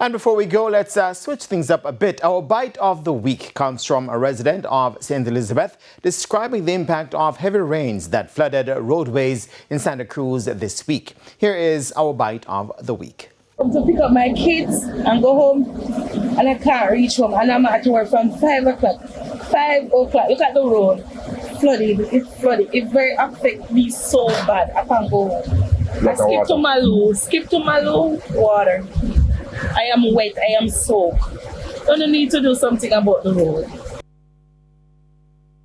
And before we go, let's switch things up a bit. Our bite of the week comes from a resident of St. Elizabeth describing the impact of heavy rains that flooded roadways in Santa Cruz this week. Here is our bite of the week. I'm to pick up my kids and go home, and I can't reach home, and I'm at work from 5 o'clock. 5 o'clock, look at the road, flooded, it's flooded. It very affect me so bad, I can't go home. I skip to Malu, water. I am wet, I am soaked. Don't need to do something about the road.